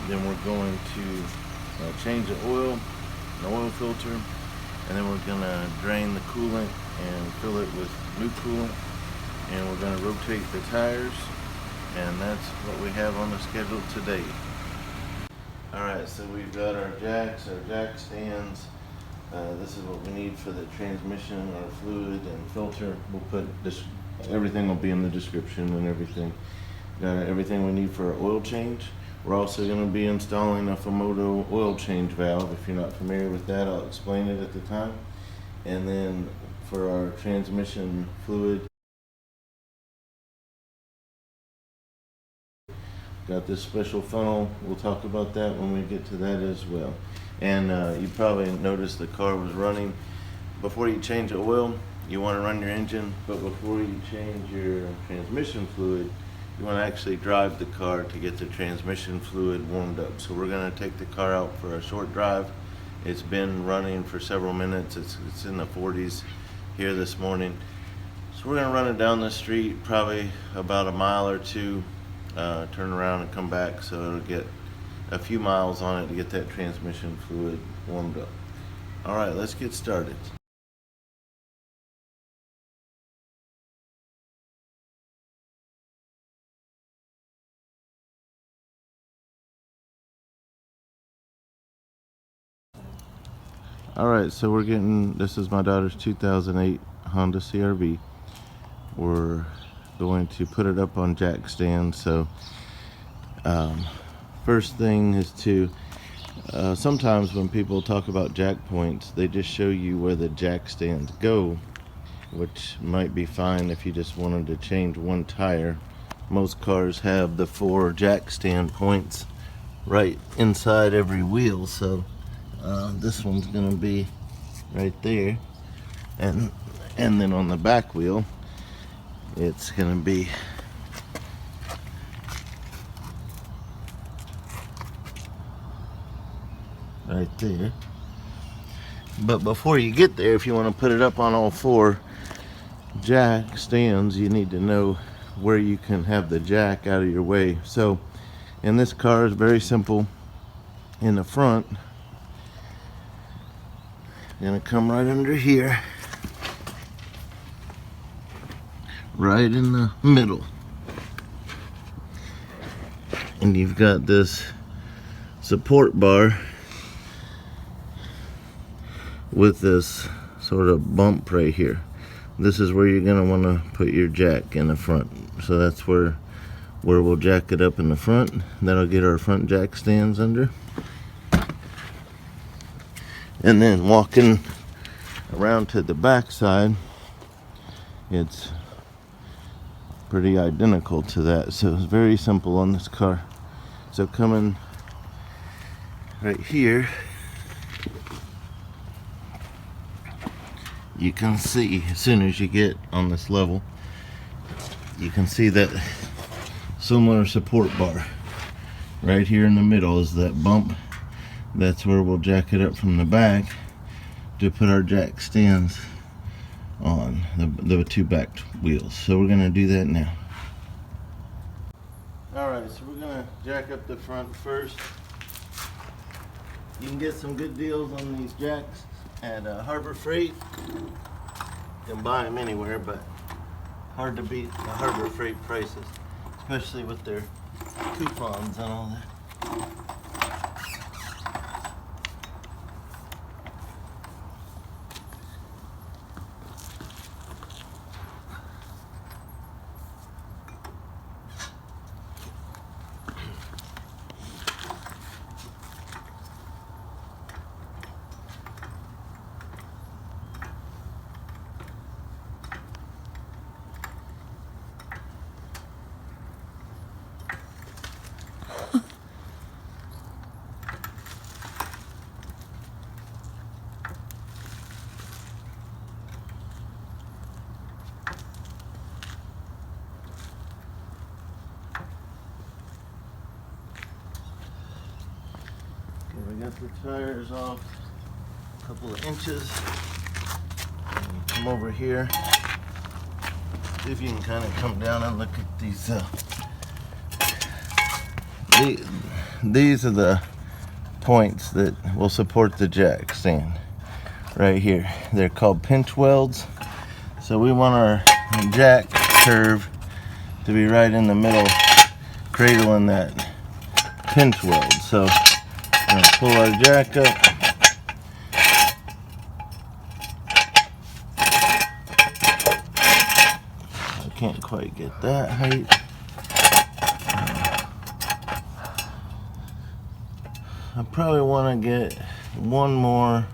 Then we're going to change the oil, the oil filter, and then we're gonna drain the coolant and fill it with new coolant, and we're gonna rotate the tires, and that's what we have on the schedule today. Alright, so we've got our jacks, our jack stands. This is what we need for the transmission, our fluid and filter. We'll put this, everything will be in the description and everything. Got everything we need for our oil change. We're also going to be installing a Fumoto oil change valve. If you're not familiar with that, I'll explain it at the time. And then for our transmission fluid, got this special funnel. We'll talk about that when we get to that as well. And you probably noticed the car was running. Before you change the oil, you want to run your engine, but before you change your transmission fluid, you want to actually drive the car to get the transmission fluid warmed up. So we're going to take the car out for a short drive. It's been running for several minutes. It's in the 40s here this morning. So we're going to run it down the street, probably about a mile or two, turn around and come back, so it'll get a few miles on it to get that transmission fluid warmed up. All right, let's get started. All right, so we're getting, this is my daughter's 2008 Honda CR-V. We're going to put it up on jack stands. So first thing is to, sometimes when people talk about jack points, they just show you where the jack stands go, which might be fine if you just wanted to change one tire. Most cars have the 4 jack stand points right inside every wheel, so this one's gonna be right there, and then on the back wheel it's gonna be right there. But before you get there, if you want to put it up on all 4 jack stands, you need to know where you can have the jack out of your way. So in this car, it's very simple. In the front, gonna come right under here, right in the middle, and you've got this support bar with this sort of bump right here. This is where you're gonna want to put your jack in the front. So that's where we'll jack it up in the front. That'll get our front jack stands under. And then walking around to the back side, it's pretty identical to that. So it's very simple on this car. So coming right here, you can see, as soon as you get on this level, you can see that similar support bar. Right here in the middle is that bump. That's where we'll jack it up from the back to put our jack stands on the 2 back wheels. So we're gonna do that now. Alright, so we're gonna jack up the front first. You can get some good deals on these jacks at Harbor Freight. You can buy them anywhere, but hard to beat the Harbor Freight prices, especially with their coupons and all that. We got the tires off a couple of inches. And come over here. See if you can kind of come down and look at these. these are the points that will support the jack stand right here. They're called pinch welds. So we want our jack curve to be right in the middle, cradling that pinch weld. So we're going to pull our jack up. I can't quite get that height. I probably want to get one more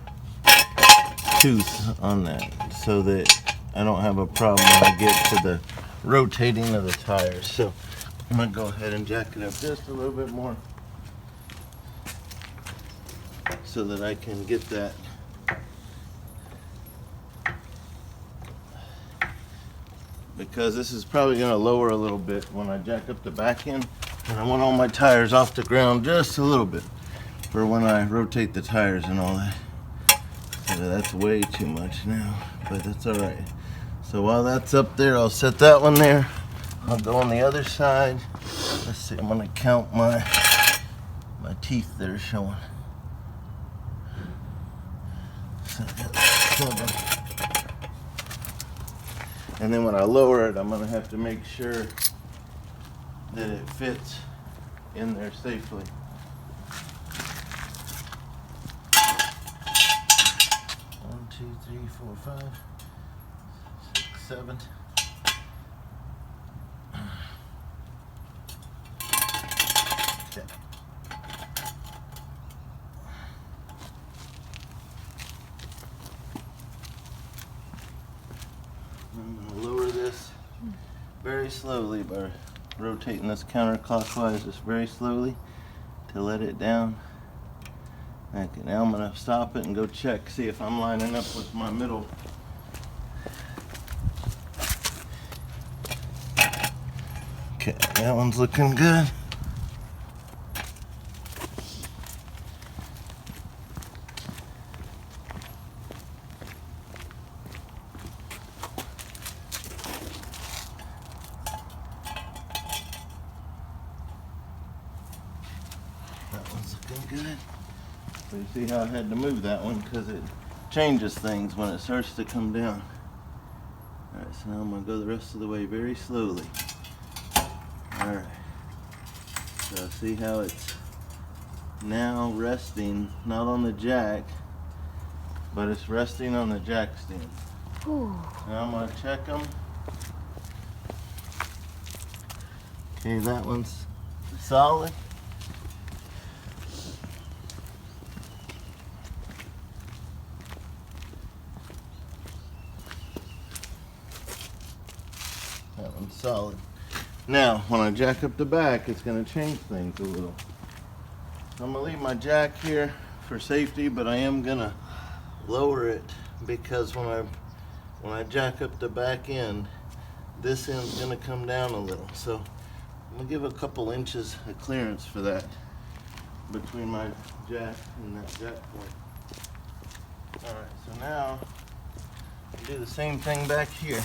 tooth on that so that I don't have a problem when I get to the rotating of the tires. So I'm going to go ahead and jack it up just a little bit more so that I can get that because this is probably going to lower a little bit when I jack up the back end, and I want all my tires off the ground just a little bit for when I rotate the tires and all that. So that's way too much now, but that's all right. So while that's up there, I'll set that one there. I'll go on the other side. Let's see, I'm gonna count my teeth that are showing. So I got 7. And then when I lower it, I'm gonna have to make sure that it fits in there safely. 1, 2, 3, 4, 5, 6, 7. Okay. I'm going to lower this very slowly by rotating this counterclockwise just very slowly to let it down. Okay, now I'm going to stop it and go check, see if I'm lining up with my middle. Okay, that one's looking good. That one's looking good. So you see how I had to move that one because it changes things when it starts to come down. Alright, so now I'm going to go the rest of the way very slowly. Alright, so see how it's now resting, not on the jack, but it's resting on the jack stand. Ooh. Now I'm going to check them. Okay, that one's solid. That one's solid. Now, when I jack up the back, it's going to change things a little. So I'm going to leave my jack here for safety, but I am going to lower it because when I jack up the back end, this end's going to come down a little. So I'm going to give a couple inches of clearance for that between my jack and that jack point. Alright, so now I'll do the same thing back here.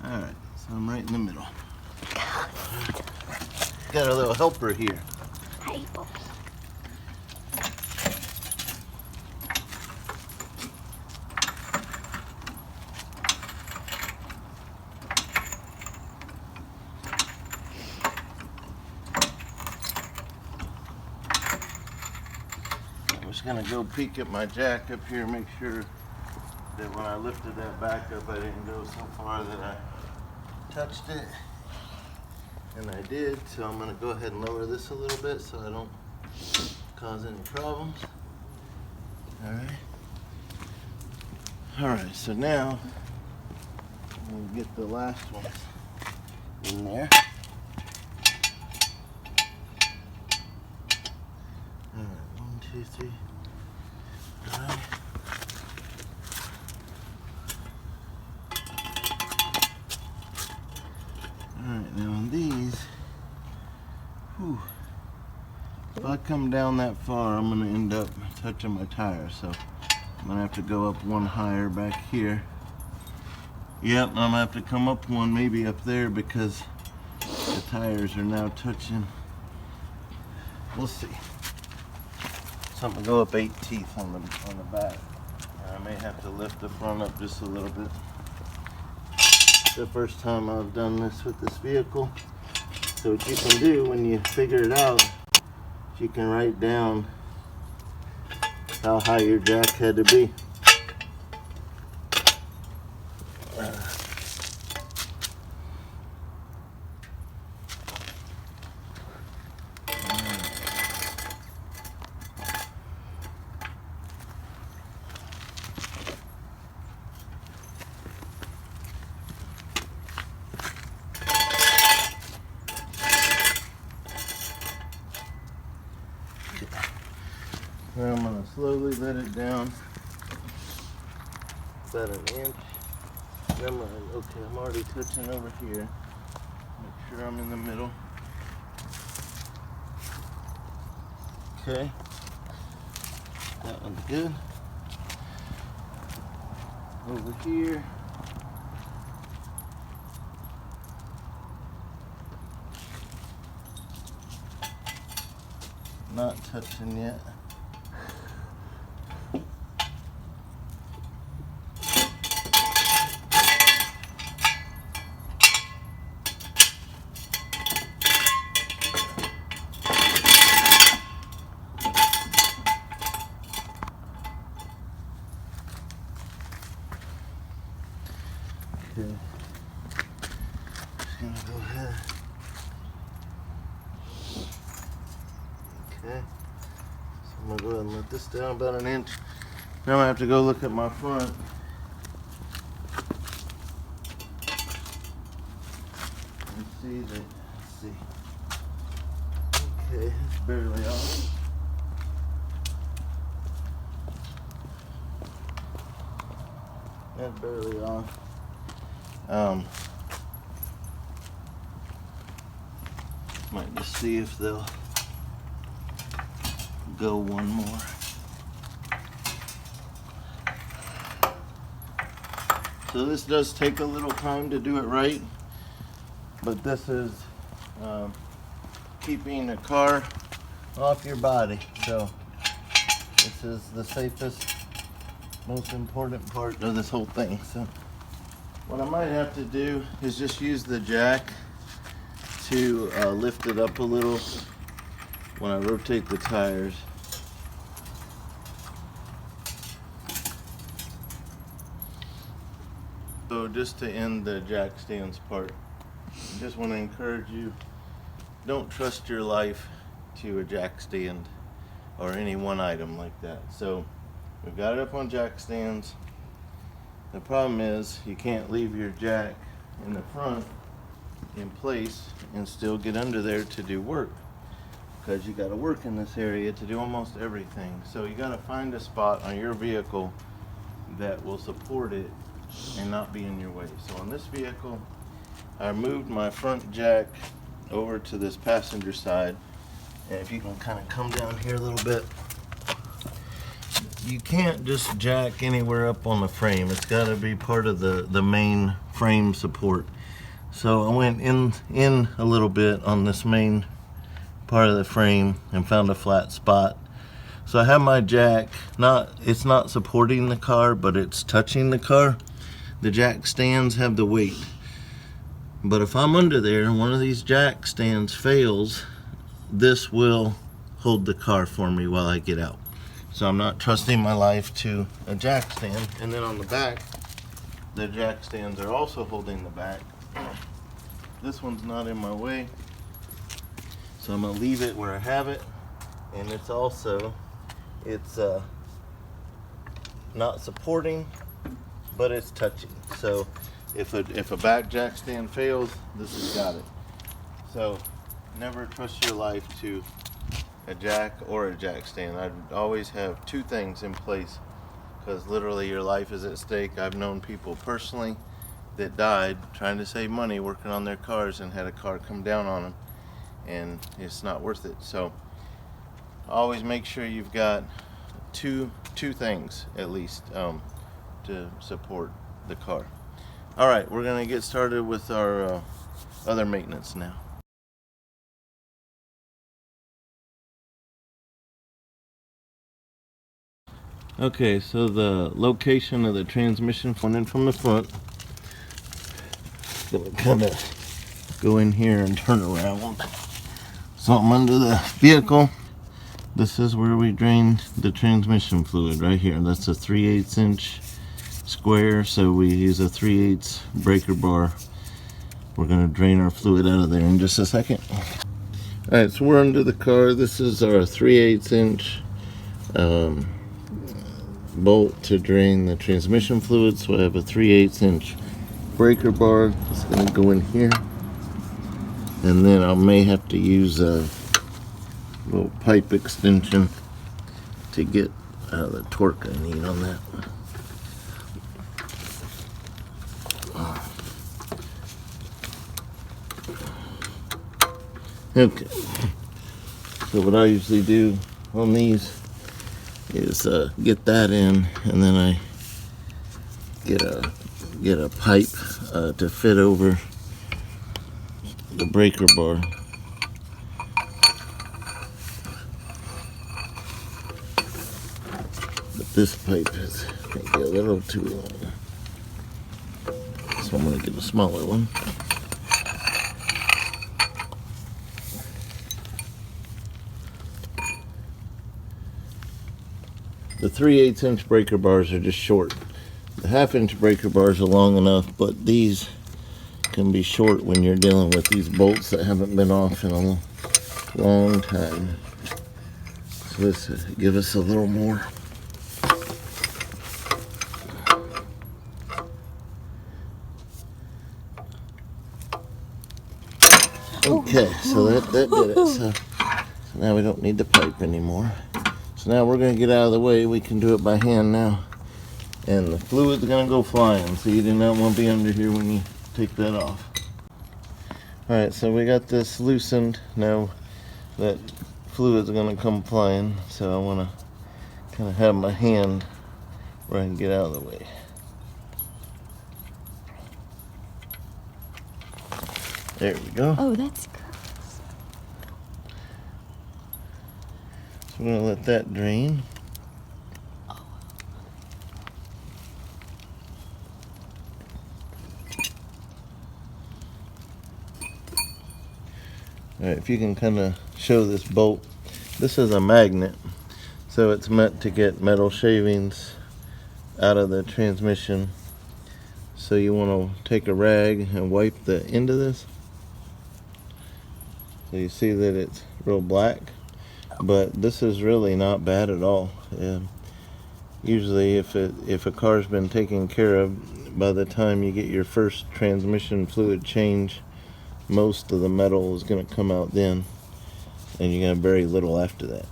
Alright, so I'm right in the middle. Got a little helper here. Hi. I'm just gonna go peek at my jack up here, make sure that when I lifted that back up, I didn't go so far that I touched it. And I did, so I'm gonna go ahead and lower this a little bit so I don't cause any problems. Alright, so now we'll get the last ones in there. Alright, 1, 2, 3. Alright. Alright, now on these, Whew. If I come down that far, I'm gonna end up touching my tire, so I'm gonna have to go up one higher back here. Yep, I'm gonna have to come up one, maybe up there, because the tires are now touching. We'll see. So I'm gonna go up 8 teeth on the back. I may have to lift the front up just a little bit. It's the first time I've done this with this vehicle. So what you can do when you figure it out, you can write down how high your jack had to be. Now I'm going to slowly let it down about an inch. Then okay, I'm already touching over here. Make sure I'm in the middle. Okay, that one's good. Over here. Not touching yet. Okay. Just gonna go ahead. Okay. So I'm gonna go ahead and let this down about an inch. Now I have to go look at my front. And see that. Let's see. Okay, it's barely off. That's barely off. Might just see if they'll go one more. So this does take a little time to do it right, but this is keeping a car off your body. So this is the safest, most important part of this whole thing. So what I might have to do is just use the jack to lift it up a little when I rotate the tires. So just to end the jack stands part, I just want to encourage you, don't trust your life to a jack stand or any one item like that. So we've got it up on jack stands. The problem is you can't leave your jack in the front in place and still get under there to do work, because you got to work in this area to do almost everything. So you got to find a spot on your vehicle that will support it and not be in your way. So on this vehicle, I moved my front jack over to this passenger side, and if you can kind of come down here a little bit, you can't just jack anywhere up on the frame. It's got to be part of the main frame support. So I went in a little bit on this main part of the frame and found a flat spot. So I have my jack, it's not supporting the car, but it's touching the car. The jack stands have the weight. But if I'm under there and one of these jack stands fails, this will hold the car for me while I get out. So I'm not trusting my life to a jack stand. And then on the back, the jack stands are also holding the back. This one's not in my way, so I'm gonna leave it where I have it. And it's also, not supporting, but it's touching. So if a back jack stand fails, this has got it. So never trust your life to a jack or a jack stand. I'd always have two things in place, because literally your life is at stake. I've known people personally that died trying to save money working on their cars and had a car come down on them, and it's not worth it. So always make sure you've got two things at least to support the car. All right, we're gonna get started with our other maintenance now. Okay, so the location of the transmission going in from the front, gonna kind of go in here and turn around. So I'm under the vehicle. This is where we drain the transmission fluid right here. That's a 3/8 inch square, so we use a 3/8 breaker bar. We're gonna drain our fluid out of there in just a second. All right, so we're under the car. This is our 3/8 inch bolt to drain the transmission fluid. So I have a 3/8 inch breaker bar. It's gonna go in here, and then I may have to use a little pipe extension to get the torque I need on that. Okay, so what I usually do on these is get that in, and then I get a pipe to fit over the breaker bar. But this pipe is maybe a little too long, so I'm going to get a smaller one. The 3/8 inch breaker bars are just short. The 1/2 inch breaker bars are long enough, but these can be short when you're dealing with these bolts that haven't been off in a long time. So this will give us a little more. Okay, so that did it. So now we don't need the pipe anymore. So now we're going to get out of the way. We can do it by hand now. And the fluid's going to go flying, so you do not want to be under here when you take that off. Alright, so we got this loosened. Now that fluid's going to come flying, so I want to kind of have my hand where I can get out of the way. There we go. Oh, that's gross. So we're going to let that drain. Alright, if you can kind of show this bolt, this is a magnet, so it's meant to get metal shavings out of the transmission. So you want to take a rag and wipe the end of this. So you see that it's real black, but this is really not bad at all. Usually if a car's been taken care of, by the time you get your first transmission fluid change, most of the metal is going to come out then, and you're going to very little after that.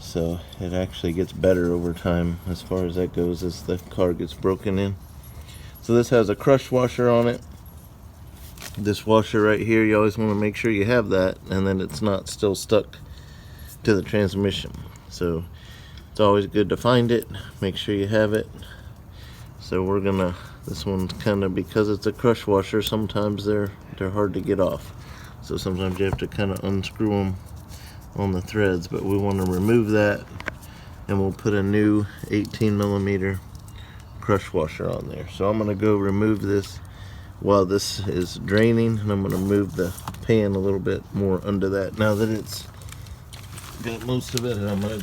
So it actually gets better over time as far as that goes, as the car gets broken in. So this has a crush washer on it. This washer right here, you always want to make sure you have that, and then it's not still stuck to the transmission. So it's always good to find it, make sure you have it. So we're gonna, this one's kind of, because it's a crush washer, sometimes they're hard to get off. So sometimes you have to kind of unscrew them on the threads, but we want to remove that, and we'll put a new 18mm crush washer on there. So I'm gonna go remove this while this is draining, and I'm gonna move the pan a little bit more under that now that it's got most of it. And I'm gonna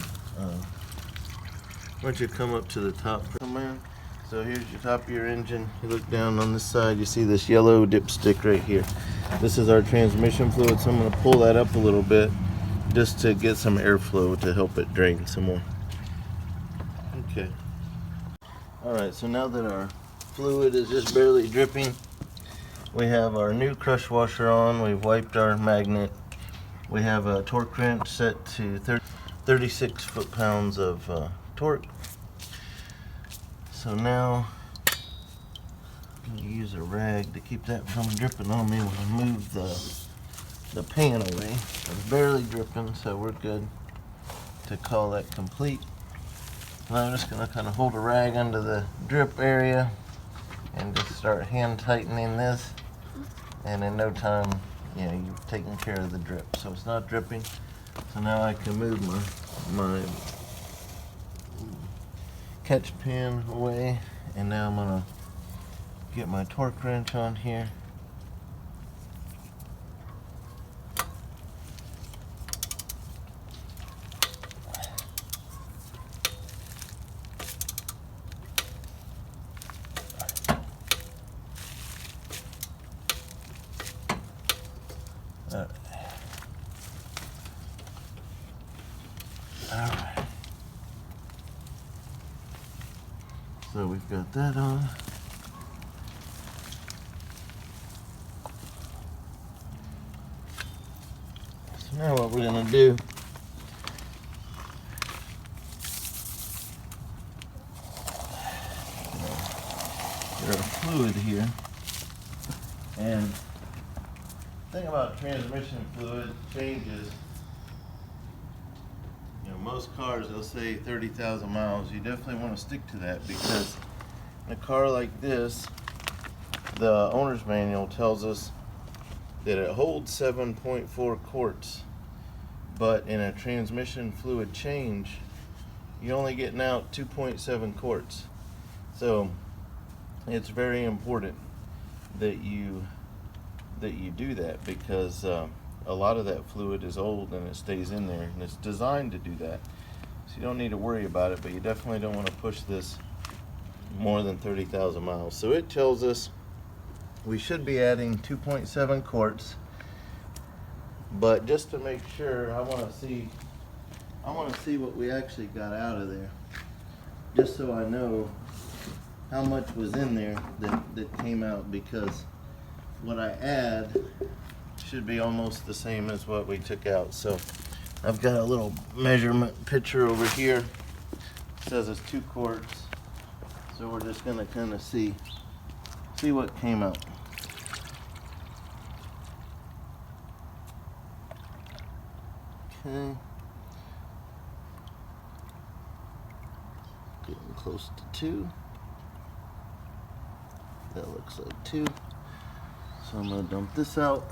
why don't you come up to the top for a minute. So here's your top of your engine. You look down on this side, you see this yellow dipstick right here. This is our transmission fluid, so I'm going to pull that up a little bit just to get some airflow to help it drain some more. Okay. Alright, so now that our fluid is just barely dripping, we have our new crush washer on. We've wiped our magnet. We have a torque wrench set to 36 foot-pounds of torque. So now I'm going to use a rag to keep that from dripping on me when I move the the pan away. It's barely dripping, so we're good to call that complete. And I'm just going to kind of hold a rag under the drip area and just start hand tightening this, and in no time, you know, you've taken care of the drip. So it's not dripping. So now I can move my catch pan away, and now I'm going to get my torque wrench on here. Alright. So we've got that on. So now what we're going to do, get our fluid here. And the thing about transmission fluid changes. You know, most cars, they'll say 30,000 miles. You definitely want to stick to that, because in a car like this, the owner's manual tells us that it holds 7.4 quarts, but in a transmission fluid change, you're only getting out 2.7 quarts. So it's very important that you do that, because a lot of that fluid is old and it stays in there, and it's designed to do that. So you don't need to worry about it, but you definitely don't want to push this more than 30,000 miles. So it tells us we should be adding 2.7 quarts, but just to make sure, I want to see what we actually got out of there, just so I know how much was in there that came out, because what I add should be almost the same as what we took out. So I've got a little measurement picture over here. It says it's 2 quarts. So we're just gonna kind of see what came out. Okay. Getting close to 2. That looks like 2. So I'm gonna dump this out.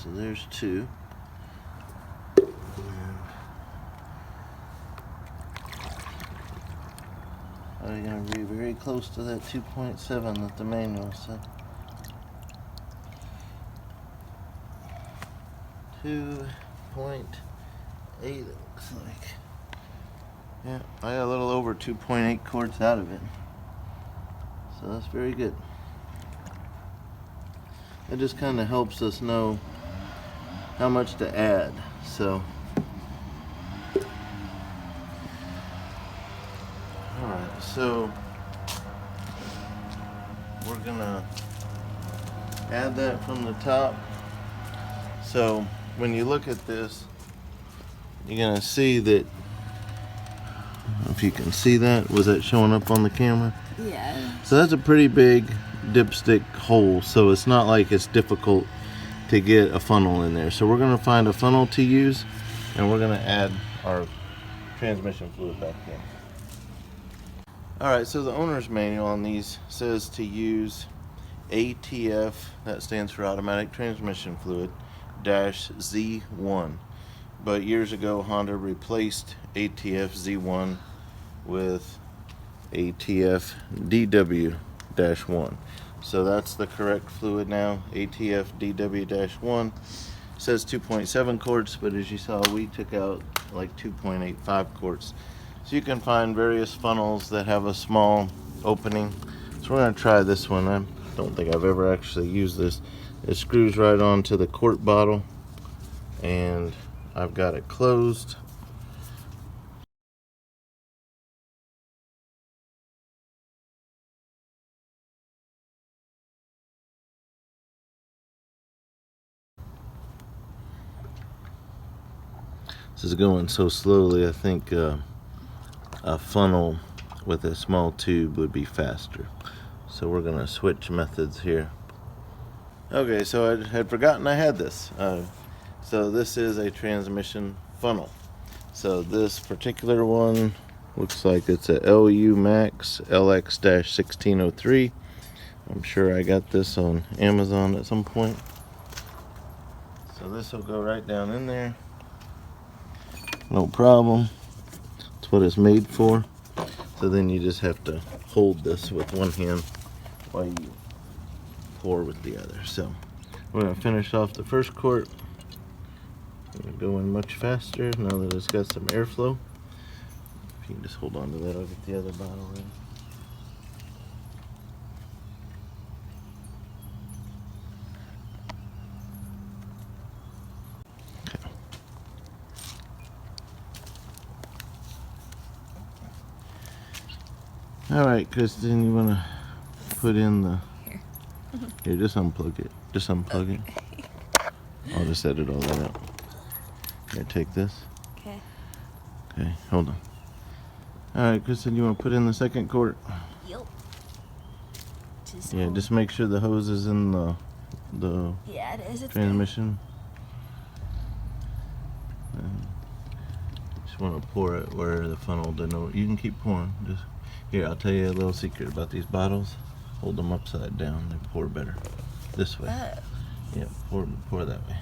So there's 2. Are going to be very close to that 2.7 that the manual said. 2.8 it looks like. Yeah, I got a little over 2.8 quarts out of it. So that's very good. It just kind of helps us know how much to add. So alright, so we're gonna add that from the top. So when you look at this, you're gonna see that, I don't know if you can see that. Was that showing up on the camera? Yeah. So that's a pretty big dipstick hole, so it's not like it's difficult to get a funnel in there. So we're going to find a funnel to use, and we're going to add our transmission fluid back in. Alright, so the owner's manual on these says to use ATF, that stands for automatic transmission fluid, -Z1. But years ago Honda replaced ATF Z1 with ATF DW-1. So that's the correct fluid now. ATF DW-1 says 2.7 quarts, but as you saw, we took out like 2.85 quarts. So you can find various funnels that have a small opening. So we're going to try this one. I don't think I've ever actually used this. It screws right onto the quart bottle, and I've got it closed. This is going so slowly, I think a funnel with a small tube would be faster. So we're gonna switch methods here. Okay, so I had forgotten I had this. So this is a transmission funnel. So this particular one looks like it's a LU Max LX-1603. I'm sure I got this on Amazon at some point. So this will go right down in there. No problem. That's what it's made for. So then you just have to hold this with one hand while you pour with the other. So we're going to finish off the first quart. It's going much faster now that it's got some airflow. If you can just hold on to that, I'll get the other bottle ready. Alright, Kristen, you want to put in the... Here, just unplug it. Just unplug it. I'll just edit all that out. Here, take this. Okay. Okay, hold on. Alright, Kristen, you want to put in the second quart? Yep. Just make sure the hose is in the yeah, it is. It's transmission. Just want to pour it where the funnel didn't. You can keep pouring. Just here, I'll tell you a little secret about these bottles. Hold them upside down. They pour better. This way. Oh. Yeah, pour that way.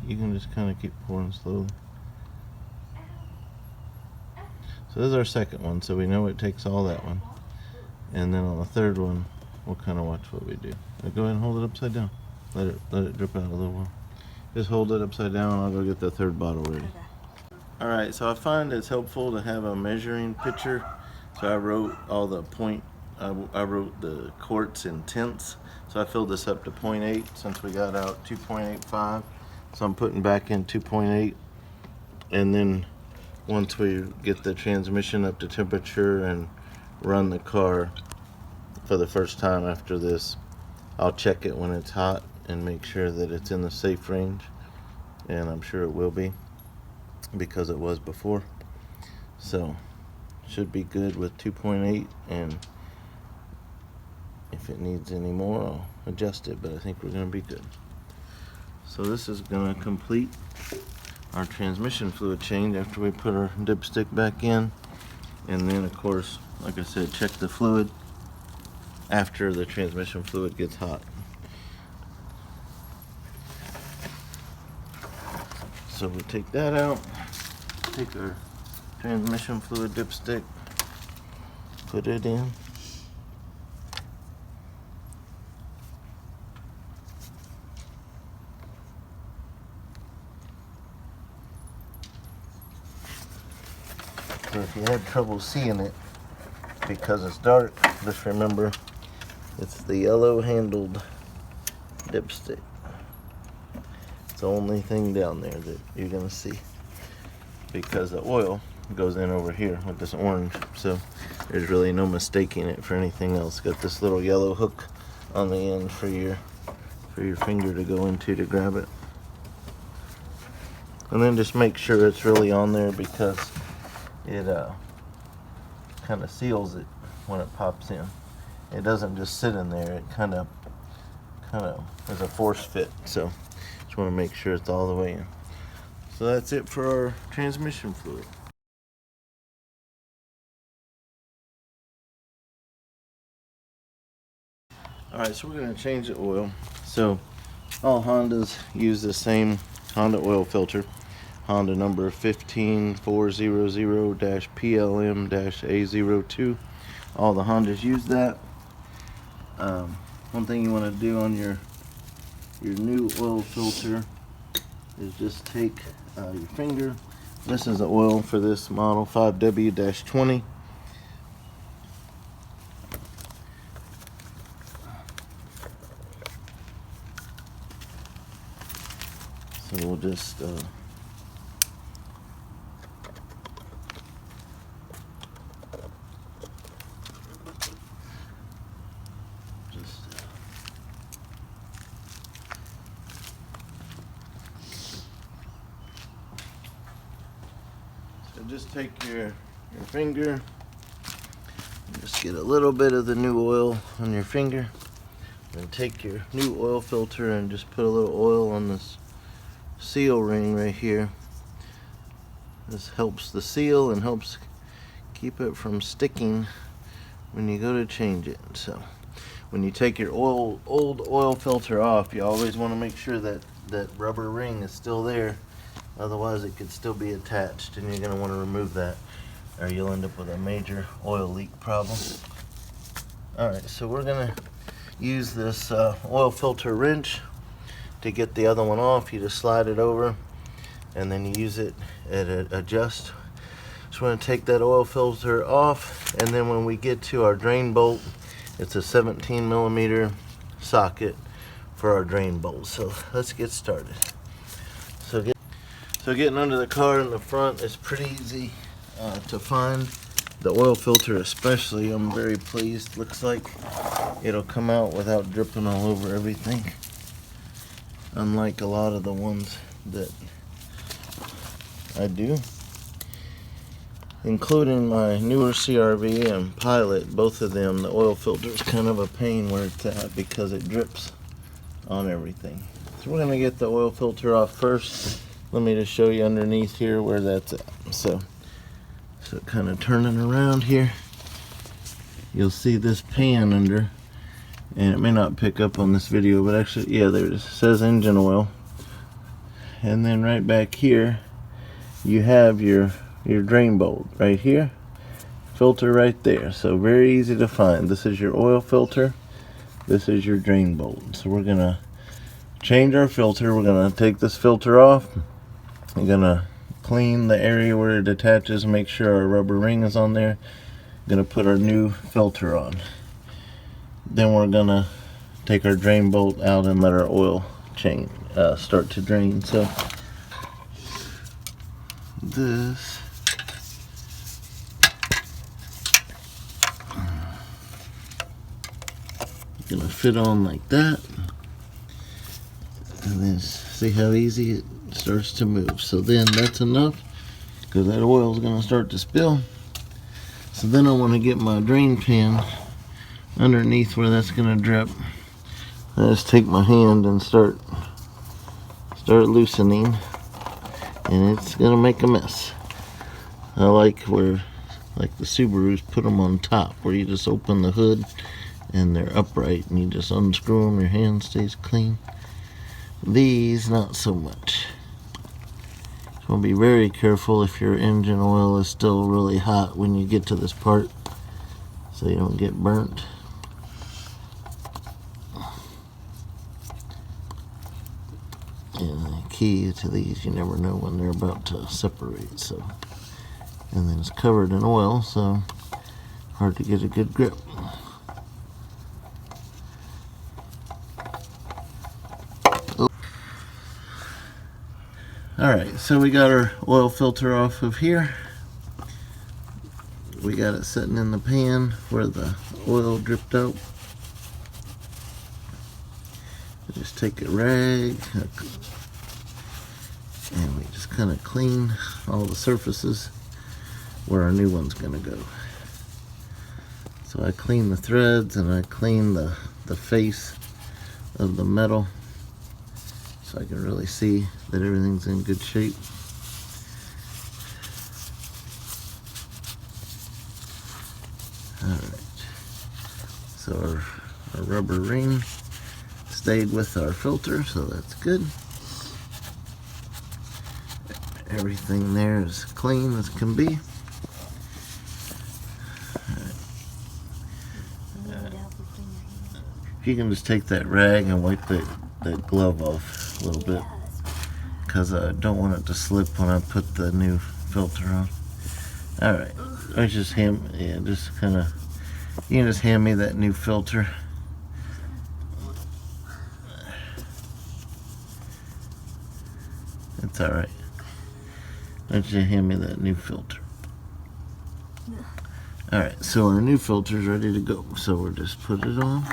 You can just kind of keep pouring slowly. So this is our second one, so we know it takes all that one. And then on the third one, we'll kind of watch what we do. Now go ahead and hold it upside down. Let it drip out a little while. Just hold it upside down. I'll go get the third bottle ready. Okay. All right, so I find it's helpful to have a measuring pitcher. So I wrote all the I wrote the quarts in tenths. So I filled this up to 0.8 since we got out 2.85. So I'm putting back in 2.8. And then once we get the transmission up to temperature and run the car for the first time after this, I'll check it when it's hot and make sure that it's in the safe range. And I'm sure it will be, because it was before. So should be good with 2.8, and if it needs any more, I'll adjust it, but I think we're going to be good. So this is going to complete our transmission fluid change after we put our dipstick back in. And then of course, like I said, check the fluid after the transmission fluid gets hot. So we'll take that out, take our transmission fluid dipstick, put it in. So if you had trouble seeing it because it's dark, just remember it's the yellow handled dipstick. It's the only thing down there that you're gonna see, because the oil goes in over here with this orange, so there's really no mistaking it for anything else. Got this little yellow hook on the end for your finger to go into to grab it. And then just make sure it's really on there, because it kind of seals it when it pops in. It doesn't just sit in there, it kind of is a force fit, so just want to make sure it's all the way in. So that's it for our transmission fluid. Alright, so we're going to change the oil. So all Hondas use the same Honda oil filter. Honda number 15400-PLM-A02. All the Hondas use that. One thing you want to do on your new oil filter is just take your finger. This is the oil for this model, 5W-20. So we'll just just take your finger, just get a little bit of the new oil on your finger, and take your new oil filter and just put a little oil on this seal ring right here. This helps the seal and helps keep it from sticking when you go to change it. So when you take your old oil filter off, you always want to make sure that that rubber ring is still there. Otherwise it could still be attached, and you're going to want to remove that, or you'll end up with a major oil leak problem. Alright, so we're going to use this oil filter wrench to get the other one off. You just slide it over and then you use it at adjust. So we're going to take that oil filter off, and then when we get to our drain bolt, it's a 17mm socket for our drain bolt. So let's get started. So getting under the car in the front is pretty easy to find. The oil filter especially, I'm very pleased. Looks like it'll come out without dripping all over everything, unlike a lot of the ones that I do, including my newer CRV and Pilot. Both of them, the oil filter is kind of a pain where it's at because it drips on everything. So we're going to get the oil filter off first. Let me just show you underneath here where that's at. So kind of turning around here, you'll see this pan under, and it may not pick up on this video, but actually, yeah, there it is. It says engine oil. And then right back here, you have your drain bolt right here, filter right there. So very easy to find. This is your oil filter, this is your drain bolt. So we're gonna change our filter. We're gonna take this filter off. I'm gonna clean the area where it attaches, make sure our rubber ring is on there. I'm gonna put our new filter on. Then we're gonna take our drain bolt out and let our oil start to drain. So this gonna fit on like that, and then see how easy it starts to move. So then that's enough, because that oil is going to start to spill. So then I want to get my drain pan underneath where that's going to drip. I just take my hand and start loosening, and it's going to make a mess. I like where, like the Subarus, put them on top, where you just open the hood and they're upright and you just unscrew them, your hand stays clean. These, not so much. So be very careful if your engine oil is still really hot when you get to this part, so you don't get burnt. And the key to these, you never know when they're about to separate. So, and then it's covered in oil, so hard to get a good grip. Alright, so we got our oil filter off of here. We got it sitting in the pan where the oil dripped out. Just take a rag and we just kind of clean all the surfaces where our new one's going to go. So I clean the threads and I clean the face of the metal, so I can really see that everything's in good shape. Alright, so our rubber ring stayed with our filter, so that's good. Everything there is clean as can be. If you can just take that rag and wipe that glove off a little bit, because I don't want it to slip when I put the new filter on. Alright, I just you can just hand me that new filter. It's alright. Why don't you hand me that new filter? Alright, so our new filter is ready to go. So we'll just put it on.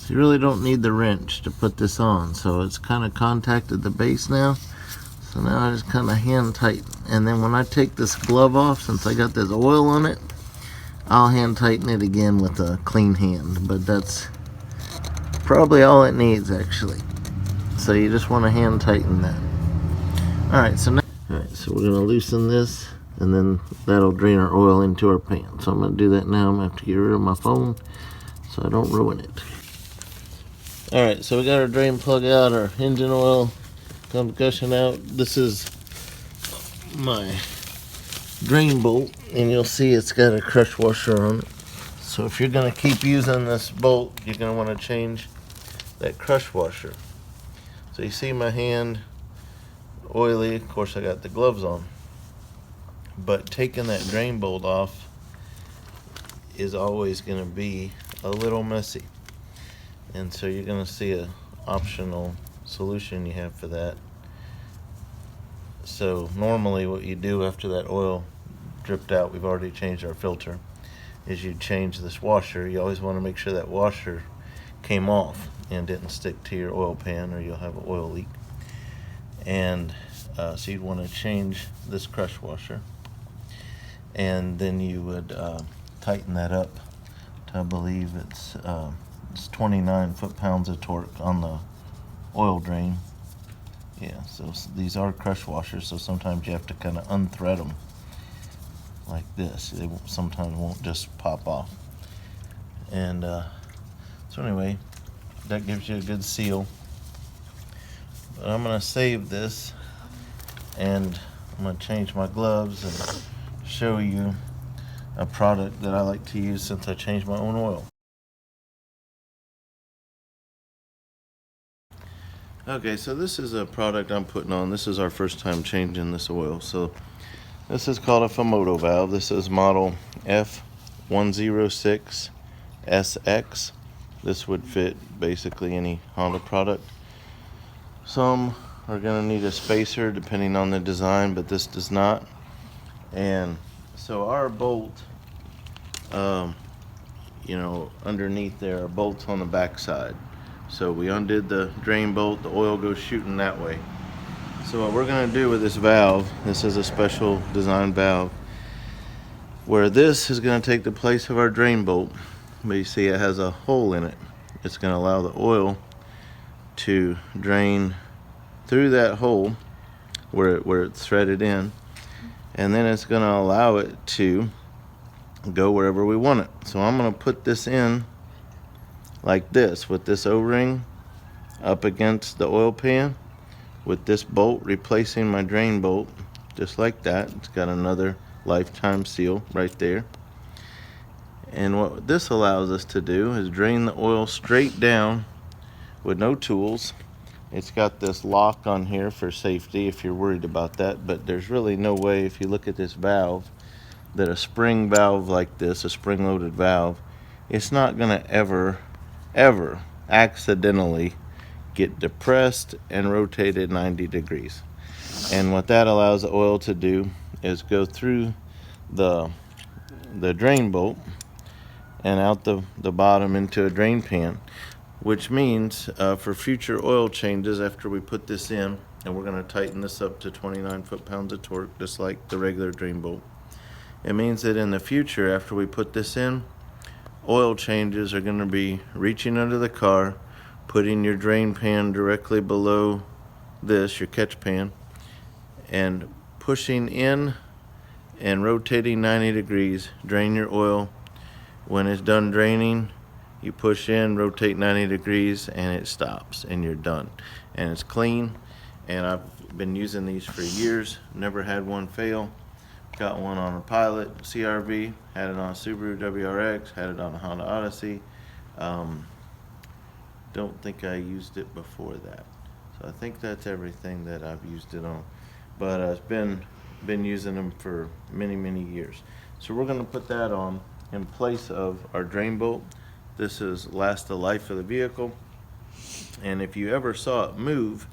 So you really don't need the wrench to put this on. So it's kind of contacted the base now. So now I just kind of hand tighten. And then when I take this glove off, since I got this oil on it, I'll hand tighten it again with a clean hand. But that's probably all it needs actually. So you just want to hand tighten that. Alright, so so we're going to loosen this, and then that'll drain our oil into our pan. So I'm going to do that now. I'm going to have to get rid of my phone so I don't ruin it. Alright, so we got our drain plug out, our engine oil gushing out. This is my drain bolt, and you'll see it's got a crush washer on it. So if you're going to keep using this bolt, you're going to want to change that crush washer. So you see my hand oily. Of course I got the gloves on, but taking that drain bolt off is always going to be a little messy, and so you're going to see a optional solution you have for that. So normally what you do after that oil dripped out, we've already changed our filter, is you change this washer. You always want to make sure that washer came off and didn't stick to your oil pan, or you'll have an oil leak. And so you'd want to change this crush washer, and then you would tighten that up to, I believe it's 29 foot-pounds of torque on the oil drain. Yeah, so these are crush washers, so sometimes you have to kind of unthread them like this. They sometimes won't just pop off. And so anyway, that gives you a good seal. But I'm going to save this, and I'm going to change my gloves and show you a product that I like to use since I changed my own oil. Okay, so this is a product I'm putting on. This is our first time changing this oil. So this is called a Fumoto valve. This is model F106SX. This would fit basically any Honda product. Some are going to need a spacer depending on the design, but this does not. And so our bolt, underneath there are bolts on the back side. So we undid the drain bolt, the oil goes shooting that way. So what we're going to do with this valve, this is a special design valve, where this is going to take the place of our drain bolt, but you see it has a hole in it. It's going to allow the oil to drain through that hole where it's threaded in, and then it's going to allow it to go wherever we want it. So I'm going to put this in like this, with this O-ring up against the oil pan, with this bolt replacing my drain bolt, just like that. It's got another lifetime seal right there. And what this allows us to do is drain the oil straight down with no tools. It's got this lock on here for safety if you're worried about that, but there's really no way, if you look at this valve, that a spring valve like this, a spring-loaded valve, it's not going to ever accidentally get depressed and rotated 90 degrees. And what that allows the oil to do is go through the drain bolt and out the bottom into a drain pan, which means for future oil changes after we put this in, and we're going to tighten this up to 29 foot-pounds of torque just like the regular drain bolt. It means that in the future, after we put this in, oil changes are going to be reaching under the car, putting your drain pan directly below this, your catch pan, and pushing in and rotating 90 degrees, drain your oil. When it's done draining, you push in, rotate 90 degrees, and it stops, and you're done. And it's clean, and I've been using these for years, never had one fail. Got one on a Pilot CRV, had it on a Subaru WRX, had it on a Honda Odyssey. Don't think I used it before that. So I think that's everything that I've used it on. But I've been using them for many years. So we're going to put that on in place of our drain bolt. This is last the life of the vehicle. And if you ever saw it move,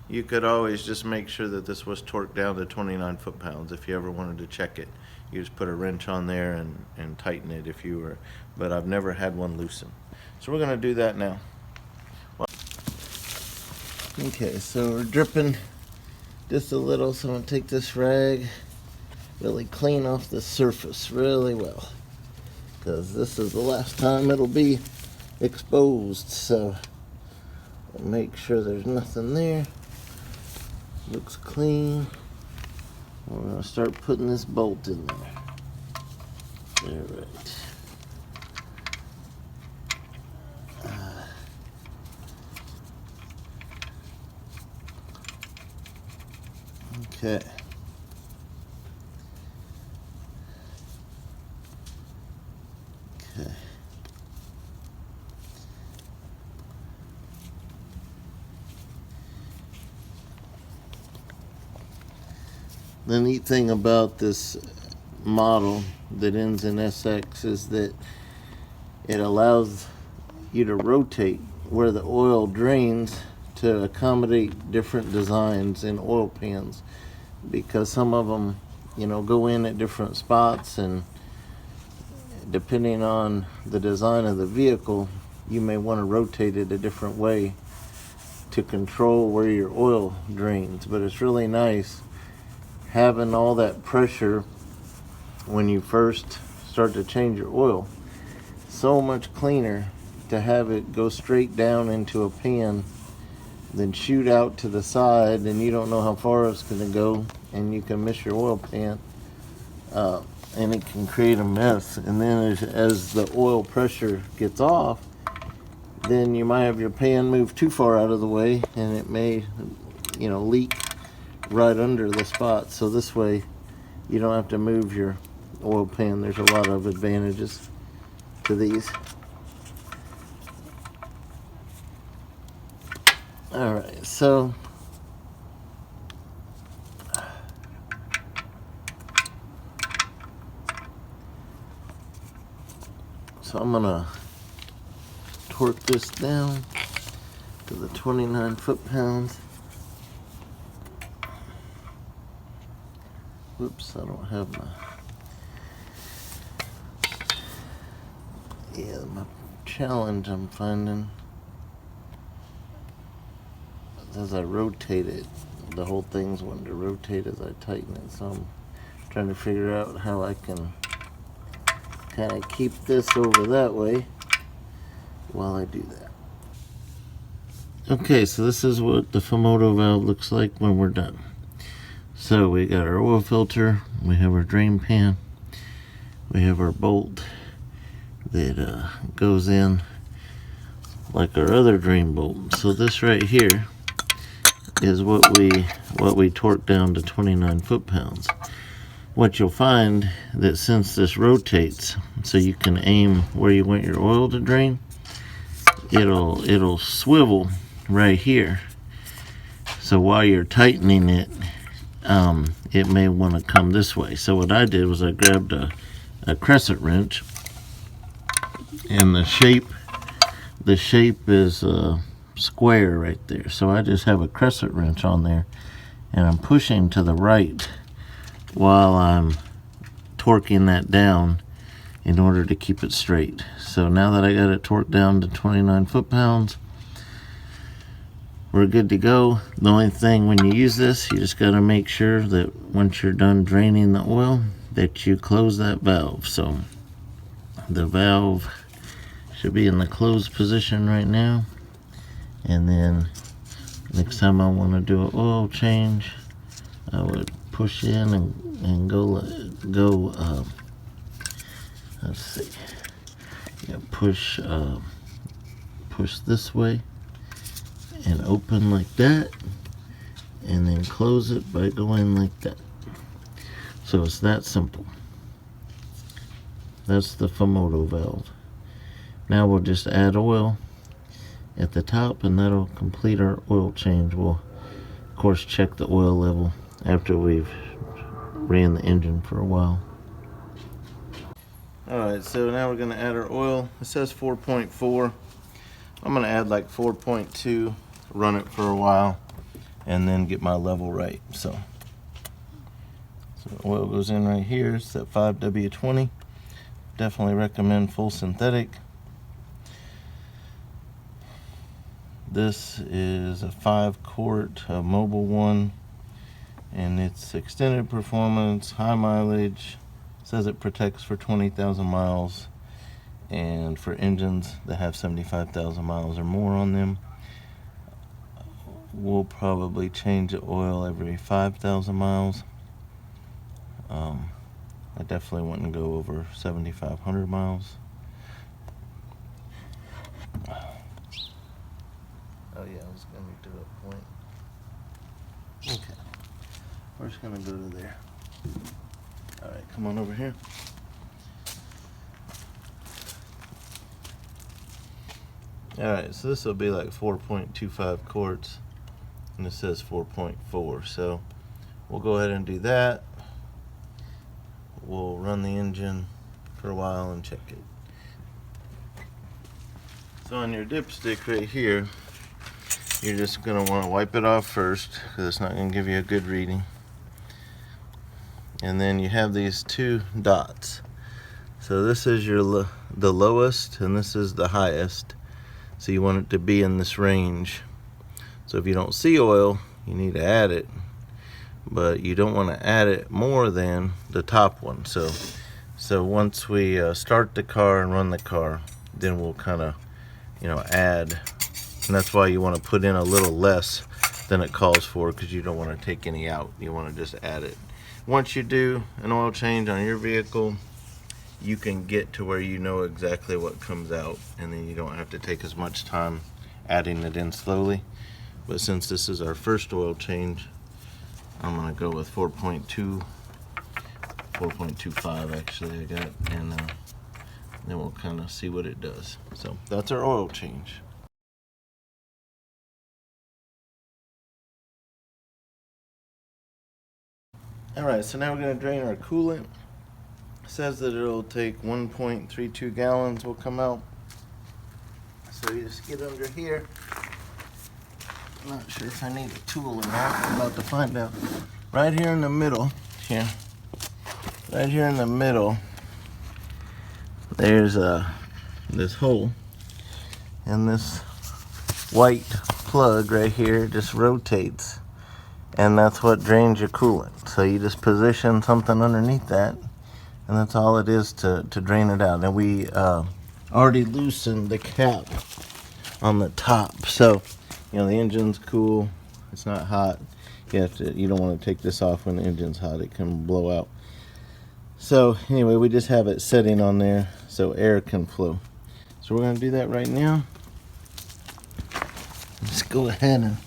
you could always just make sure that this was torqued down to 29 foot-pounds. If you ever wanted to check it, you just put a wrench on there and tighten it if you were, but I've never had one loosen. So we're going to do that now. Okay, so we're dripping just a little, so I'm going to take this rag, really clean off the surface really well, because this is the last time it'll be exposed. So we'll make sure there's nothing there. Looks clean. We're going to start putting this bolt in there. All right. Okay. Okay. The neat thing about this model that ends in SX is that it allows you to rotate where the oil drains to accommodate different designs in oil pans, because some of them, you know, go in at different spots, and depending on the design of the vehicle, you may want to rotate it a different way to control where your oil drains. But it's really nice having all that pressure when you first start to change your oil. So much cleaner to have it go straight down into a pan than shoot out to the side, and you don't know how far it's going to go, and you can miss your oil pan, and it can create a mess. And then as the oil pressure gets off, then you might have your pan move too far out of the way, and it may, you know, leak right under the spot. So this way you don't have to move your oil pan. There's a lot of advantages to these. Alright, so I'm gonna torque this down to the 29 foot-pounds. Whoops, I don't have my challenge I'm finding as I rotate it, the whole thing's wanting to rotate as I tighten it, so I'm trying to figure out how I can kind of keep this over that way while I do that. Okay, so this is what the Fumoto valve looks like when we're done. So we got our oil filter, we have our drain pan, we have our bolt that goes in like our other drain bolt. So this right here is what we torque down to 29 foot-pounds. What you'll find that since this rotates, so you can aim where you want your oil to drain, it'll swivel right here. So while you're tightening it, it may want to come this way. So what I did was I grabbed a crescent wrench, and the shape is square right there. So I just have a crescent wrench on there, and I'm pushing to the right while I'm torquing that down in order to keep it straight. So now that I got it torqued down to 29 foot-pounds, we're good to go. The only thing when you use this, you just got to make sure that once you're done draining the oil, that you close that valve. So the valve should be in the closed position right now, and then next time I want to do an oil change, I would push in and go let's see, yeah, push this way and open like that, and then close it by going like that. So it's that simple. That's the Fumoto valve. Now we'll just add oil at the top, and that'll complete our oil change. We'll of course check the oil level after we've ran the engine for a while. Alright, so now we're going to add our oil. It says 4.4. I'm going to add like 4.2, run it for a while, and then get my level right. So the oil goes in right here. It's at 5W20. Definitely recommend full synthetic. This is a 5-quart mobile one, and it's extended performance, high mileage. It says it protects for 20,000 miles, and for engines that have 75,000 miles or more on them, we'll probably change the oil every 5,000 miles. I definitely wouldn't go over 7,500 miles. Oh yeah, I was going to do a point. Okay, we're just going to go to there. Alright, come on over here. Alright, so this will be like 4.25 quarts, and it says 4.4, so we'll go ahead and do that. We'll run the engine for a while and check it. So on your dipstick right here, you're just going to want to wipe it off first, because it's not going to give you a good reading. And then you have these 2 dots. So this is the lowest, and this is the highest. So you want it to be in this range. So if you don't see oil, you need to add it, but you don't want to add it more than the top one. So once we start the car and run the car, then we'll kind of, add. And that's why you want to put in a little less than it calls for, because you don't want to take any out. You want to just add it. Once you do an oil change on your vehicle, you can get to where you know exactly what comes out, and then you don't have to take as much time adding it in slowly. But since this is our first oil change, I'm going to go with 4.2, 4.25 actually I got, and then we'll kind of see what it does. So that's our oil change. Alright, so now we're going to drain our coolant. It says that it'll take 1.32 gallons will come out. So you just get under here. I'm not sure if I need a tool or not. I'm about to find out. Right here in the middle, right here in the middle, there's this hole, and this white plug right here just rotates, and that's what drains your coolant. So you just position something underneath that, and that's all it is to drain it out. And we already loosened the cap on the top, so the engine's cool, it's not hot. You don't want to take this off when the engine's hot, it can blow out. So anyway, we just have it sitting on there so air can flow. So we're going to do that right now. Let's go ahead and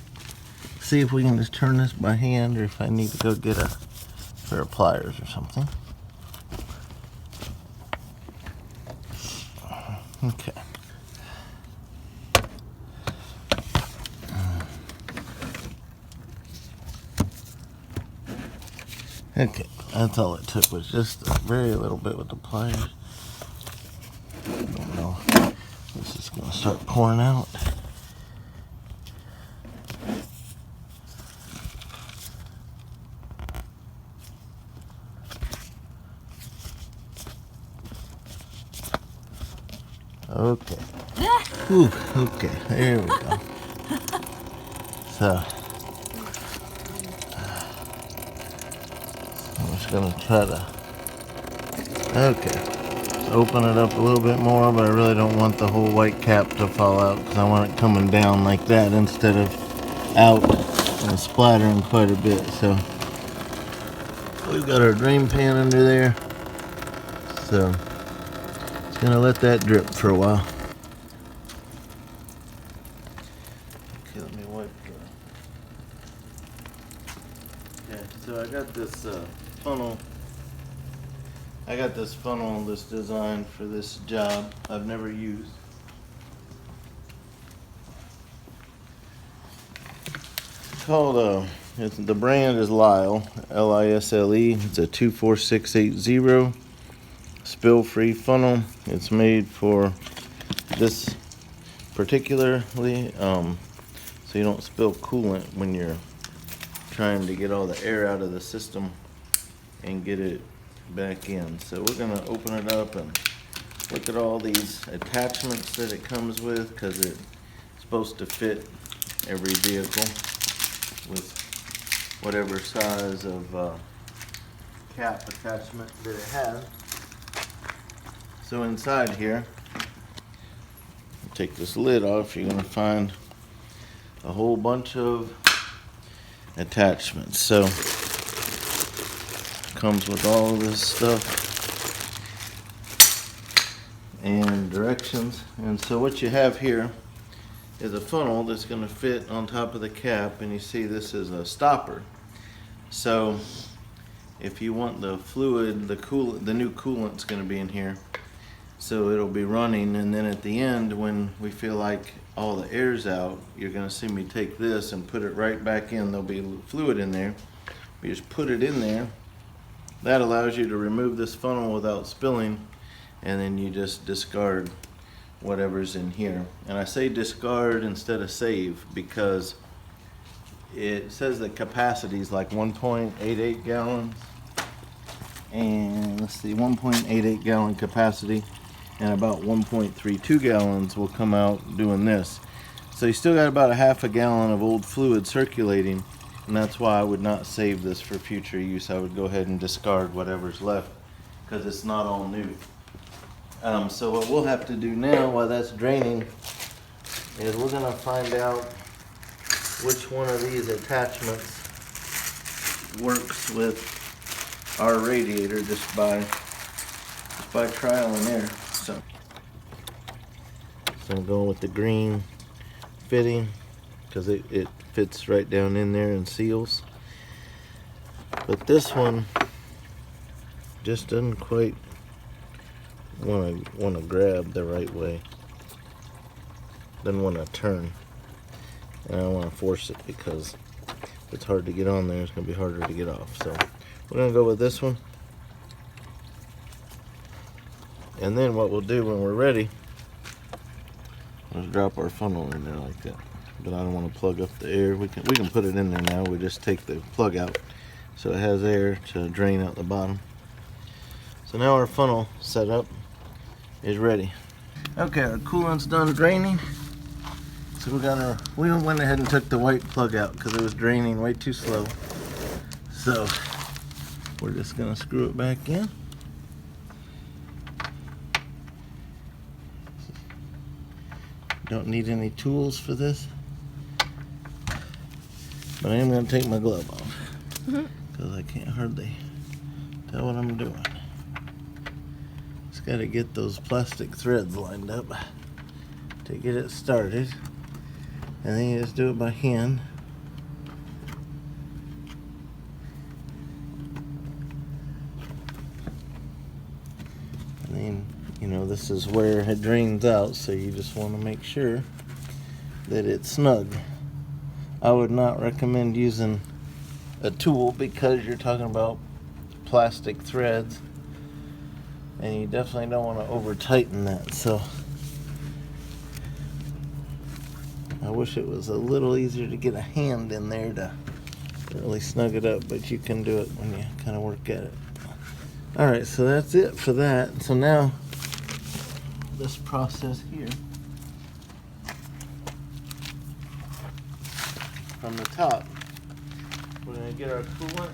see if we can just turn this by hand, or if I need to go get a pair of pliers or something. Okay. Okay, that's all it took, was just a very little bit with the pliers. I don't know. This is going to start pouring out. Okay. Whew, okay, there we go. So I'm just gonna try to, let's open it up a little bit more, but I really don't want the whole white cap to fall out, because I want it coming down like that instead of out and splattering quite a bit. So we've got our drain pan under there, so it's gonna let that drip for a while. Okay, let me wipe the... Okay, so I got this funnel. This design for this job I've never used. It's called, the brand is Lisle, L-I-S-L-E. It's a 24680 spill-free funnel. It's made for this particularly, so you don't spill coolant when you're trying to get all the air out of the system and get it back in. So we're gonna open it up and look at all these attachments that it comes with, because it's supposed to fit every vehicle with whatever size of cap attachment that it has. So inside here, take this lid off, you're going to find a whole bunch of attachments. So comes with all this stuff and directions. And so what you have here is a funnel that's going to fit on top of the cap, and you see this is a stopper. So if you want the fluid, the new coolant's going to be in here, so it'll be running, and then at the end when we feel like all the air's out, you're going to see me take this and put it right back in. There'll be fluid in there. You just put it in there. That allows you to remove this funnel without spilling, and then you just discard whatever's in here. And I say discard instead of save because it says the capacity is like 1.88 gallons, and let's see, 1.88 gallon capacity, and about 1.32 gallons will come out doing this. So you still got about a half a gallon of old fluid circulating, and that's why I would not save this for future use. I would go ahead and discard whatever's left because it's not all new. So what we'll have to do now while that's draining is we're going to find out which one of these attachments works with our radiator just by trial and error. So I'm going with the green fitting because it fits right down in there and seals. But this one just doesn't quite want to grab the right way. Doesn't want to turn. And I don't want to force it because if it's hard to get on there, it's going to be harder to get off. So we're going to go with this one. And then what we'll do when we're ready is drop our funnel in there like that. But I don't want to plug up the air. We can put it in there now. We just take the plug out so it has air to drain out the bottom. So now our funnel setup is ready. Okay, our coolant's done draining. So we went ahead and took the white plug out because it was draining way too slow. So we're just gonna screw it back in. Don't need any tools for this, but I am gonna take my glove off because I can't hardly tell what I'm doing. Just gotta get those plastic threads lined up to get it started, and then you just do it by hand. And then, you know, this is where it drains out, so you just want to make sure that it's snug. I would not recommend using a tool because you're talking about plastic threads, and you definitely don't want to over tighten that. So I wish it was a little easier to get a hand in there to really snug it up, but you can do it when you kind of work at it. Alright, so that's it for that. So now this process here, from the top, we're going to get our coolant.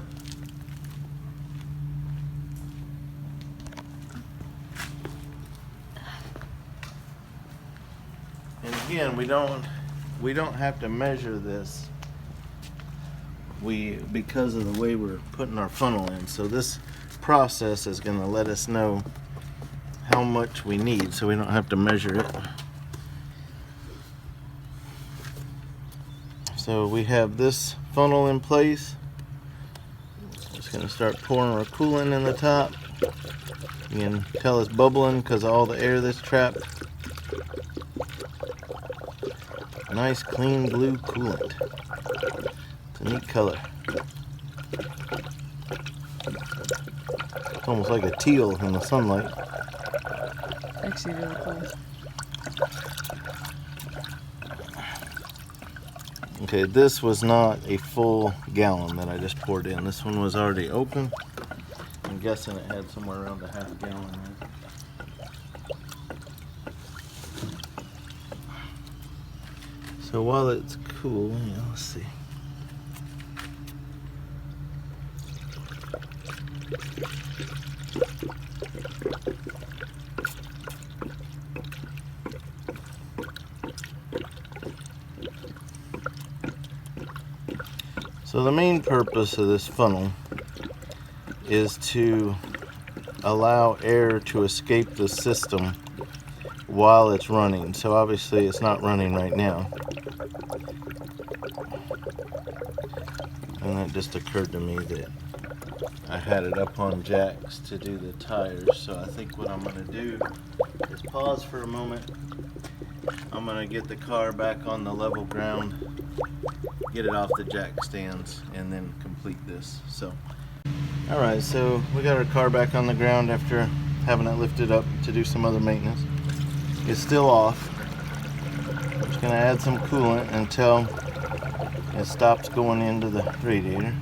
And again, we don't have to measure this because of the way we're putting our funnel in. So this process is going to let us know how much we need, so we don't have to measure it. So we have this funnel in place. Just going to start pouring our coolant in the top. You can tell it's bubbling because of all the air that's trapped. Nice clean blue coolant. It's a neat color. It's almost like a teal in the sunlight. Actually really cool. Okay, this was not a full gallon that I just poured in. This one was already open. I'm guessing it had somewhere around a half gallon in it. So while it's cool, yeah, let's see. So the main purpose of this funnel is to allow air to escape the system while it's running. So obviously it's not running right now. And that just occurred to me that I had it up on jacks to do the tires. So I think what I'm going to do is pause for a moment. I'm going to get the car back on the level ground, get it off the jack stands, and then complete this. So, alright, so we got our car back on the ground after having it lifted up to do some other maintenance. It's still off. I'm just going to add some coolant until it stops going into the radiator.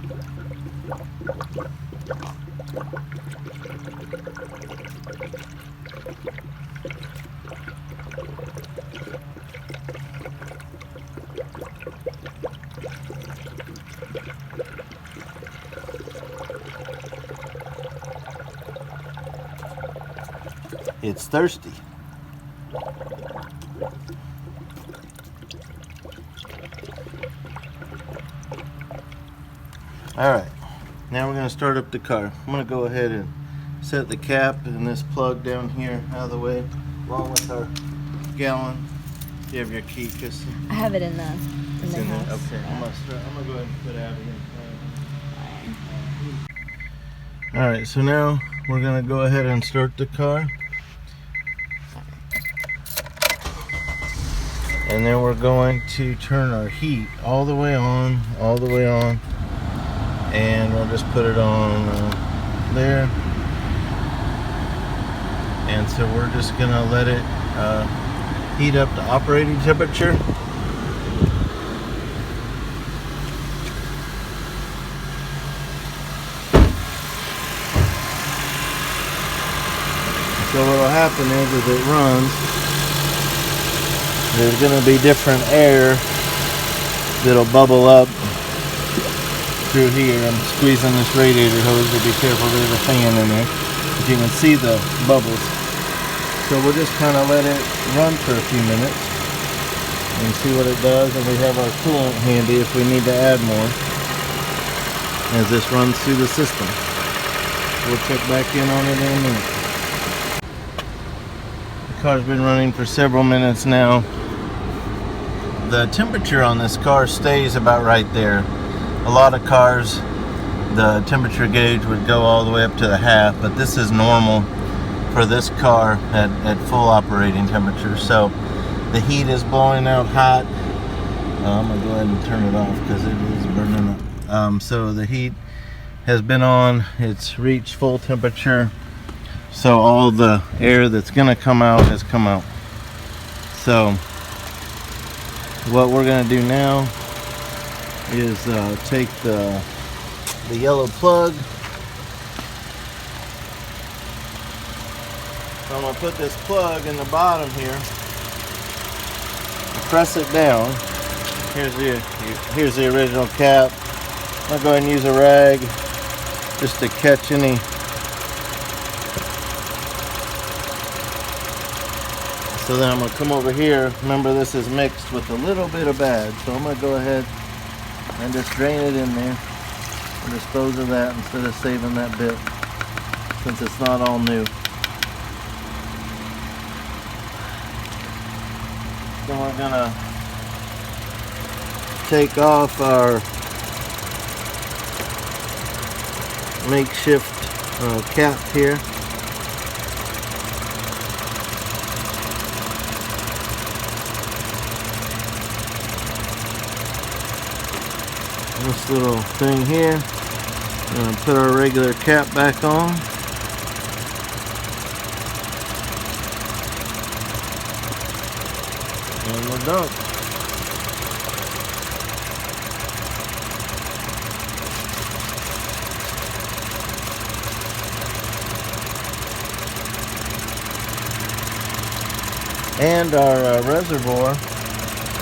It's thirsty. Alright, now we're going to start up the car. I'm going to go ahead and set the cap and this plug down here out of the way, along with our gallon. Do you have your key, Kristen? I have it in the house. Okay, I'm going to go ahead and put Abby in. Alright, so now we're going to go ahead and start the car. And then we're going to turn our heat all the way on, and we'll just put it on there. And so we're just gonna let it heat up to operating temperature. So what'll happen is as it runs, there's going to be different air that'll bubble up through here. I'm squeezing this radiator hose, so be careful, there's a fan in there. But you can see the bubbles. So we'll just kind of let it run for a few minutes and see what it does. And we have our coolant handy if we need to add more as this runs through the system. We'll check back in on it in a minute. The car's been running for several minutes now. The temperature on this car stays about right there. A lot of cars, the temperature gauge would go all the way up to the half, but this is normal for this car at full operating temperature. So the heat is blowing out hot. I'm gonna go ahead and turn it off because it is burning up. So the heat has been on, it's reached full temperature. So all the air that's gonna come out has come out. So what we're going to do now is take the yellow plug. So I'm going to put this plug in the bottom here, press it down. Here's the original cap. I'm going to go ahead and use a rag just to catch any So then I'm going to come over here. Remember, this is mixed with a little bit of bad. So I'm going to go ahead and just drain it in there and dispose of that instead of saving that bit, since it's not all new. Then we're going to take off our makeshift cap here. This little thing here. We're going to put our regular cap back on. And we're done. And our reservoir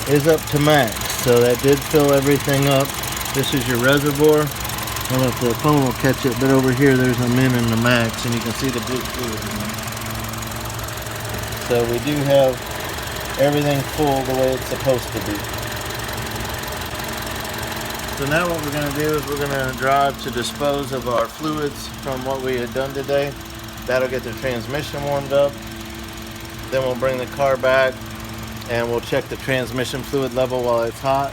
is up to max. So that did fill everything up. This is your reservoir. I don't know if the phone will catch it, but over here there's a min and the max, and you can see the blue fluid in there. So we do have everything full the way it's supposed to be. So now what we're going to do is we're going to drive to dispose of our fluids from what we had done today. That'll get the transmission warmed up. Then we'll bring the car back and we'll check the transmission fluid level while it's hot.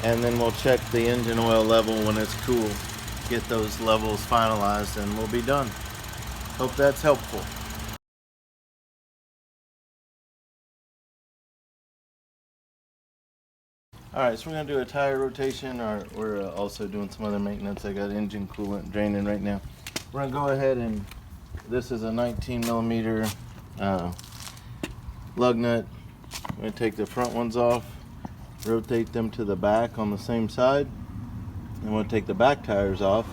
And then we'll check the engine oil level when it's cool. Get those levels finalized and we'll be done. Hope that's helpful. Alright, so we're going to do a tire rotation, or we're also doing some other maintenance. I got engine coolant draining right now. We're going to go ahead and, this is a 19 millimeter lug nut. I'm going to take the front ones off, rotate them to the back on the same side, and we'll take the back tires off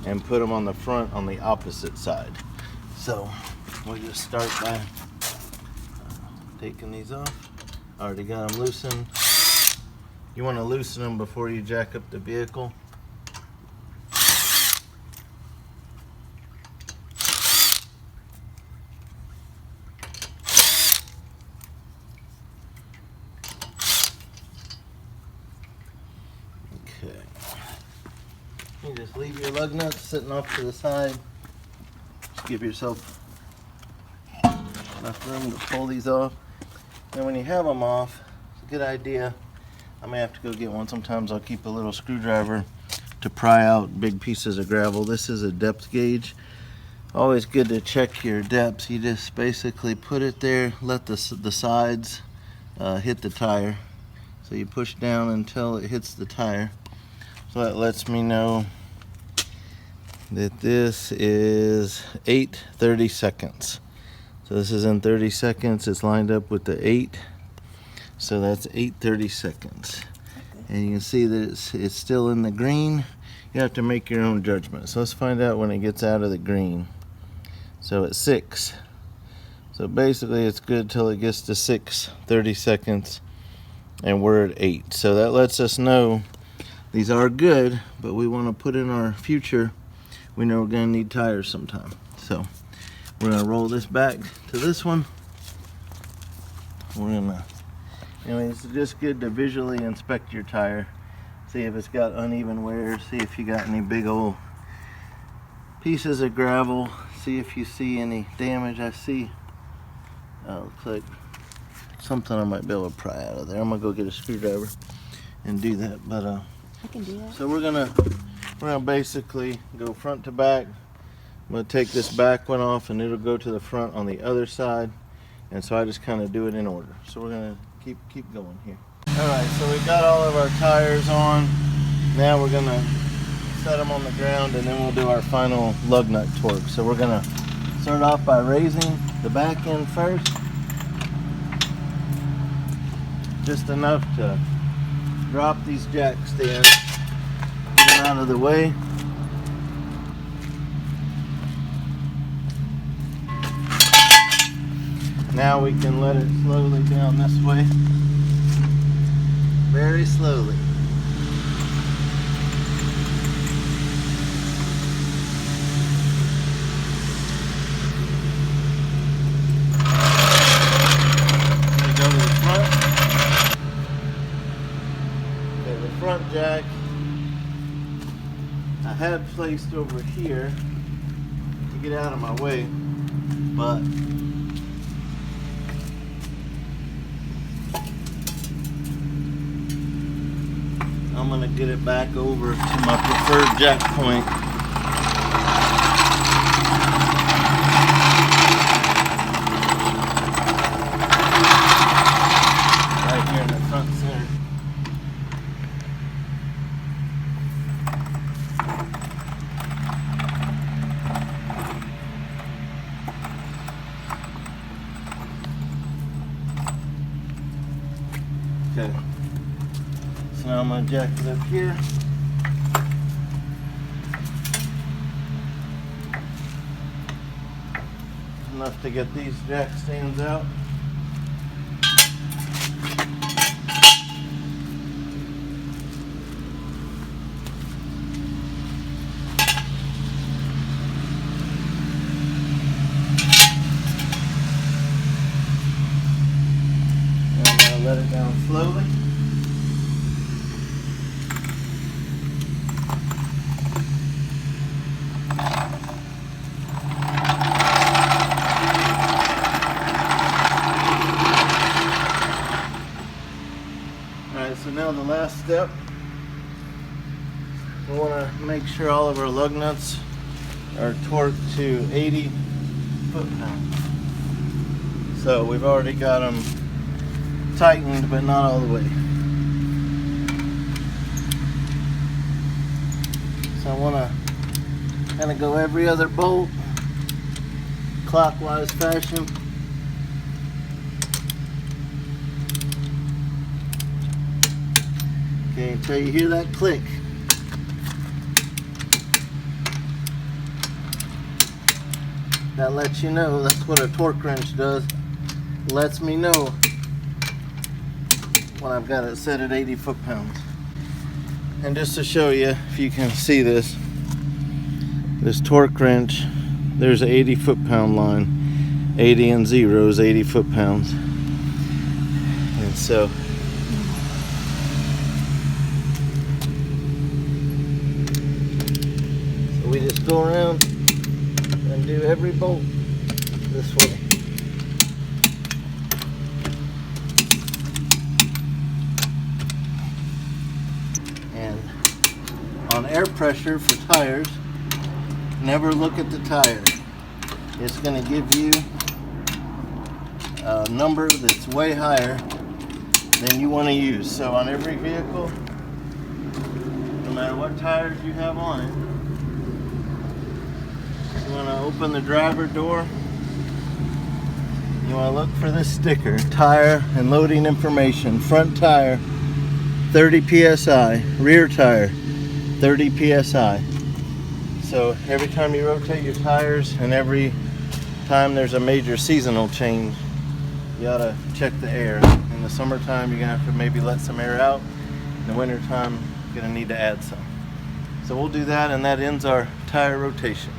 and put them on the front on the opposite side. So we'll just start by taking these off. Already got them loosened. You want to loosen them before you jack up the vehicle. Okay. You just leave your lug nuts sitting off to the side. Just give yourself enough room to pull these off. And when you have them off, it's a good idea. I may have to go get one. Sometimes I'll keep a little screwdriver to pry out big pieces of gravel. This is a depth gauge. Always good to check your depths. You just basically put it there, let the sides hit the tire. So you push down until it hits the tire. So that lets me know that this is 8 30-seconds. So this is in 30 seconds. It's lined up with the 8. So that's 8 30-seconds. And you can see that it's still in the green. You have to make your own judgment. So let's find out when it gets out of the green. So it's 6. So basically it's good till it gets to 6 30-seconds. And we're at 8. So that lets us know these are good, but we want to put in our future. We know we're going to need tires sometime. So we're going to roll this back to this one. We're going to, it's just good to visually inspect your tire. See if it's got uneven wear. See if you got any big old pieces of gravel. See if you see any damage. I see, looks like something I might be able to pry out of there. I'm going to go get a screwdriver and do that. But I can do that. So we're gonna basically go front to back. I'm gonna take this back one off and it'll go to the front on the other side. And so I just kind of do it in order. So we're gonna keep going here. All right, so we got all of our tires on. Now we're gonna set them on the ground and then we'll do our final lug nut torque. So we're gonna start off by raising the back end first. Just enough to drop these jack stands, get them out of the way. Now we can let it slowly down this way, very slowly. Go to the front. Okay, the front jack I had placed over here to get out of my way, but I'm going to get it back over to my preferred jack point. Right here in the front center. Okay. So now I'm going to jack it up here. Enough to get these jack stands out. let it down slowly. Alright, so now the last step, we want to make sure all of our lug nuts are torqued to 80 foot-pounds. So we've already got them tightened, but not all the way. So I want to kind of go every other bolt, clockwise fashion. Okay, until you hear that click. That lets you know, that's what a torque wrench does. Lets me know when I've got it set at 80 foot-pounds. And just to show you, if you can see this torque wrench, there's an 80 foot-pound line. 80 and 0 is 80 foot-pounds. And so we just go around and do every bolt this way. And on air pressure for tires, never look at the tire. It's going to give you a number that's way higher than you want to use. So on every vehicle, no matter what tires you have on it, you want to open the driver door. You want to look for this sticker, tire and loading information. Front tire, 30 psi. Rear tire, 30 psi. So every time you rotate your tires and every time there's a major seasonal change, you ought to check the air. In the summertime, you're going to have to maybe let some air out. In the wintertime, you're going to need to add some. So we'll do that, and that ends our tire rotation.